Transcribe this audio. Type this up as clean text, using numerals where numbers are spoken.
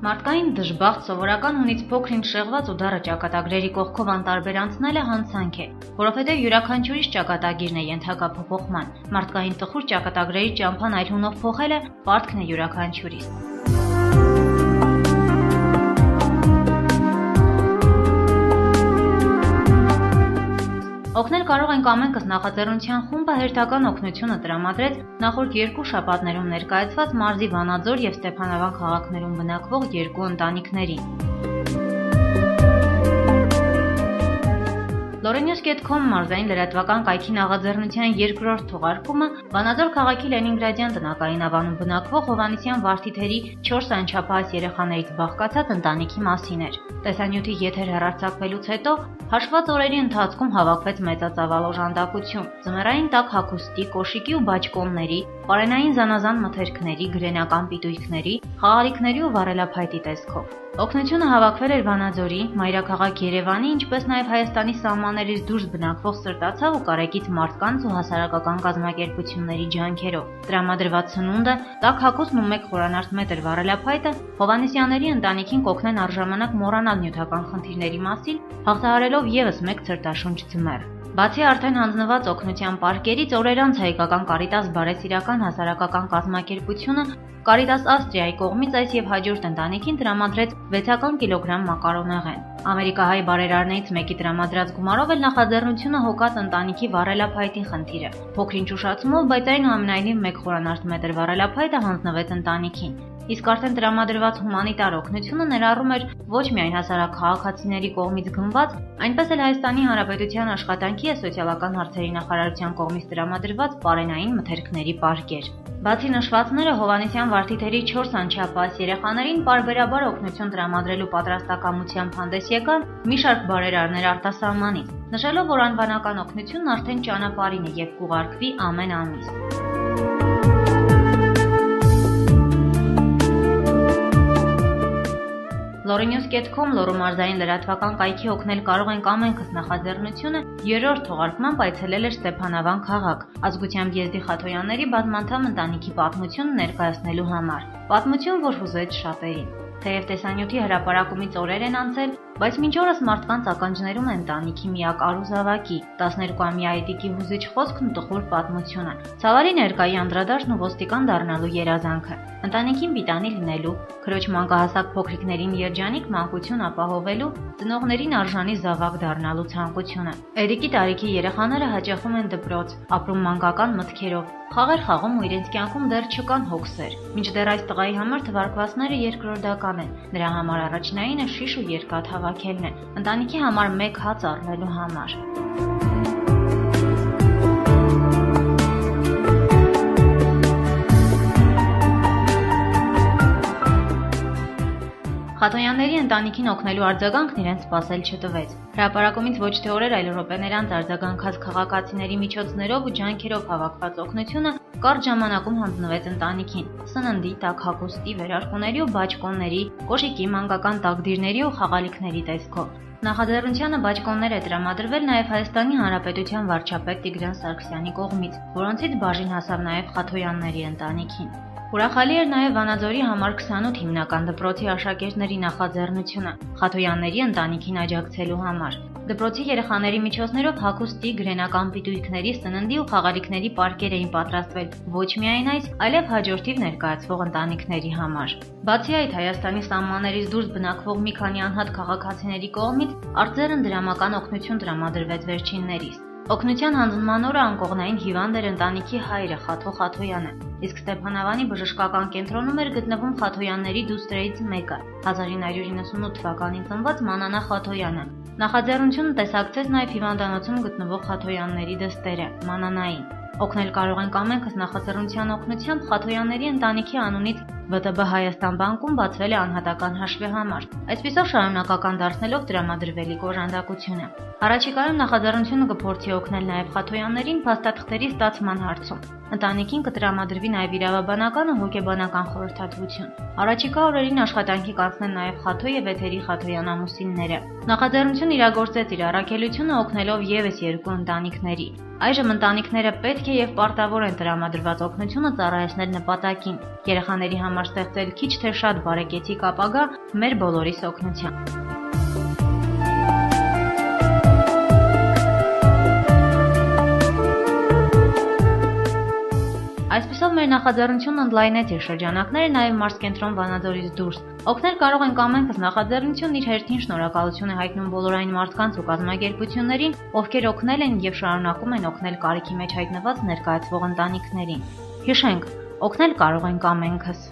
Մարդկային դժբախտ սովորական հունից փոքր-ինչ շեղված ու դառը ճակատագրերի կողքով անտարբեր անցնելը հանցանք է, որովհետև յուրաքանչյուրիս ճակատագիրն է ենթակա փոփոխման։ Մարդկային տխուր ճակատագրերի ճամփան այլ հունով փոխելը պարտքն է յուրաքանչյուրիս։ Օգնել կարող ենք ամենքս նախաձեռնության խումբը հերթական օգնությունը տրամադրեց նախորդ 2 շաբաթներում ներկայացված Մարզի Վանաձոր և Ստեփանավան քաղաքներում բնակվող 2 ընտանիքներին։ Լորենյուս.com մարզային լրատվական կայքի նախաձեռնության երկրորդ թողարկումը Վանաձոր քաղաքի Լենինգրադյան տնակային ավանում բնակվող Հովհաննիսյան Վարդիթերի 4 անչափահաս երեխաներից բաղկացած ընտանիքի մասին էր։ Տեսանյութի եթեր հեռարձակվելուց հետո հաշված օրերի ընթացքում հավաքվեց մեծածավալ օժանդակություն։ Ձմեռային տաք հագուստի, կոշիկի ու բաճկոնների, պարենային զանազան մթերքների, գրենական պիտույքների, խաղալիքների ու վառելափայտի տեսքով։ Օգնությունը հավաքվել էր Վանաձորի, մայրաքաղաք Երևանի, ինչպես նաև Հայաստանի սահմաններից դուրս բնակվող սրտացավ ու կարեկից մարդկանց ու հասարակական կազմակերպությունների ջանքերով։ Տրամադրված սնունդը, տաք հագուստն ու 1 խորանարդ մետր վառելափայտը Հովհաննիսյանների ընտանիքին կօգնեն առժամանակ մոռանալ նյութական խնդիրների մասին, հաղթահարելով ևս մեկ ցրտաշունչ ձմեռ։ Բացի արդեն հանձնված օգնության պարկերից, օրեր անց հայկական Կարիտաս բարեսիրական հասարակական կազմակերպությունը Կարիտաս Ավստրիայի կողմից այս եւ հաջորդ ընտանիքին տրամադրեց 6 կիլոգրամ մակարոնեղեն։ Ամերիկահայ բարերարներից մեկի տրամադրած գումարով էլ նախաձեռնությունը հոգաց ընտանիքի վառելափայտի խնդիրը։ Փոքրինչ ուշացումով, բայց այնուամենայնիվ 1 խորանարդ մետր վառելափայտը հանձնվեց ընտանիքին։ Իսկ արդեն տրամադրված հումանիտար օգնությունը ներառում էր ոչ միայն հասարակ քաղաքացիների կողմից գնված, այնպես էլ Հայաստանի Հանրապետության աշխատանքի և սոցիալական հարցերի նախարարության կողմից տրամադրված պարենային մթերքների պարկեր։ Բացի նշվածները, Հովհաննիսյան Վարդիթերի 4 անչափահաս երեխաներին պարբերաբար օգնություն տրամադրելու պատրաստակամությամբ հանդես եկան մի շարք բարերարներ արտասահմանից, նշելով, որ անվանական օգնությունն արդեն ճանապարհին է և կուղարկվի ամեն ամիս։ Լորենյուս.com լոռու մարզային լրատվական կայքի օգնել կարող ենք ամենքս նախաձեռնությունը 3-րդ թողարկման այցելել էր Ստեփանավան քաղաք, ազգությամբ եզդի խաթոյանների բազմանդամ ընտանիքի պատմությունը ներկայացնելու համար։ Պատմություն, որ հուզեց շատերին։ Թեև տեսանյութի հրապարակումից օրեր են անցել, բայց մինչ օրս մարդկանց ականջներում է ընտանիքի միակ արուզավակի 12-ամյա Այդիկի հուզիչ խոսքն ու տխուր պատմությունը, ցավալի ներկայի անդրադարձն ու ոստիկան դառնալու երազանքը, ընտանիքին պիտանի լինելու, քրոջ մանկահասակ փոքրիկներին երջանիկ մանկություն ապահովելու, ծնողներին արժանի զավակ դառնալու ցանկությունը։ Այդիկի տարիքի երեխաները հաճախում են դպրոց, ապրում մանկական մտքերով, խաղեր խաղում ու իրենց կյանքում դեռ չկան հոգսեր, մինչդեռ այս տղայի համար թվարկվածները երկրորդական են, նրա համար առաջնայինը շիշ ու երկաթ հավաքելն է, ընտանիքի համար 1 հաց առնելու համար։ Խաթոյանների ընտանիքին օգնելու արձագանքն իրենց սպասել չտվեց։ Հրապարակումից ոչ թե օրեր, այլ րոպեներ անց արձագանքած քաղաքացիների միջոցներով ու ջանքերով հավաքված օգնությունը կարճ ժամանակում հանձնվեց ընտանիքին։ Սննդի, տաք հագուստի, վերարկուների ու բաճկոնների, կոշիկի, մանկական տակդիրների ու խաղալիքների տեսքով։ Նախաձեռնությանը բաճկոններ է տրամադրվել նաև Հայաստանի Հանրապետության վարչապետ Տիգրան Սարգսյանի կողմից, որոնցից բաժին հասավ նաև Խաթոյանների ընտանիքին։ Ուրախալի էր նաև Վանաձորի համար 28 հիմնական դպրոցի աշակերտների նախաձեռնությունը Խաթոյանների ընտանիքին աջակցելու համար։ Դպրոցի երեխաների միջոցներով հագուստի, գրենական պիտույքների, սննդի ու խաղալիքների պարկեր էին պատրաստվել ոչ միայն այս, այլև հաջորդիվ ներկայացվող ընտանիքների համար։ Բացի այդ, Հայաստանի սահմաններից դուրս բնակվող մի քանի անհատ քաղաքացիների կողմից արձերն դրամական օգնություն տրամադրվեց վերջիններիս։ Օգնության հանձնման օրը անկողնային հիվանդ էր ընտանիքի հայրը Խաթո Խաթոյանը, իսկ Ստեփանավանի բժշկական կենտրոնում էր գտնվում Խաթոյանների դուստրերից մեկը, 1998 թվականին ծնված Մանանա Խաթոյանը։ Նախաձեռնությունը տեսակցեց նաև հիվանդանոցում գտնվող Խաթոյանների դստերը, Մանանային։ Օգնել կարող ենք ամենքս նախաձեռնության օգնությամբ Խաթոյանների ընտանիքի անունից ՎՏԲ Հայաստան բանկում բացվել է անհատական հաշվեհամար, այսպիսով շարունակական դարձնելով տրամադրվելիք օժանդակությունը։ Առաջիկայում նախաձեռնությունը կփորձի օգնել նաև Խաթոյաններին փաստաթղթերի ստացման հարցում։ ընտանիքին կտրամադրվի նաև իրավաբանական ու հոգեբանական խորհրդատվություն։ Առաջիկա օրերին աշխատանքի կանցնեն նաև Խաթո եւ Էթերի Խաթոյան ամուսինները։ Նախաձեռնությունը իրագործեց իր առաքելությունը օգնելով եւս 2 ընտանիքների։ Այժմ ընտանիքները պետք է եւ պարտավոր են տրամադրված օգնությունը ծառայեցնել նպատակին՝ երեխաների համար ստեղծել քիչ թե շատ բարեկեցիկ ապագա մեր բոլորիս օգնությամբ։ Այսպիսով մեր նախաձեռնությունն ընդլայնեց իր շրջանակները նաև մարզկենտրոն Վանաձորից դուրս։ Օգնել կարող ենք ամենքս նախաձեռնությունն իր հերթին շնորհակալություն է հայտնում բոլոր այն մարդկանց ու կազմակերպություններին, ովքեր օգնել են եւ շարունակում են օգնել կարիքի մեջ հայտնված ներկայացվող ընտանիքներին։ Հիշենք, օգնել կարող ենք ամենքս։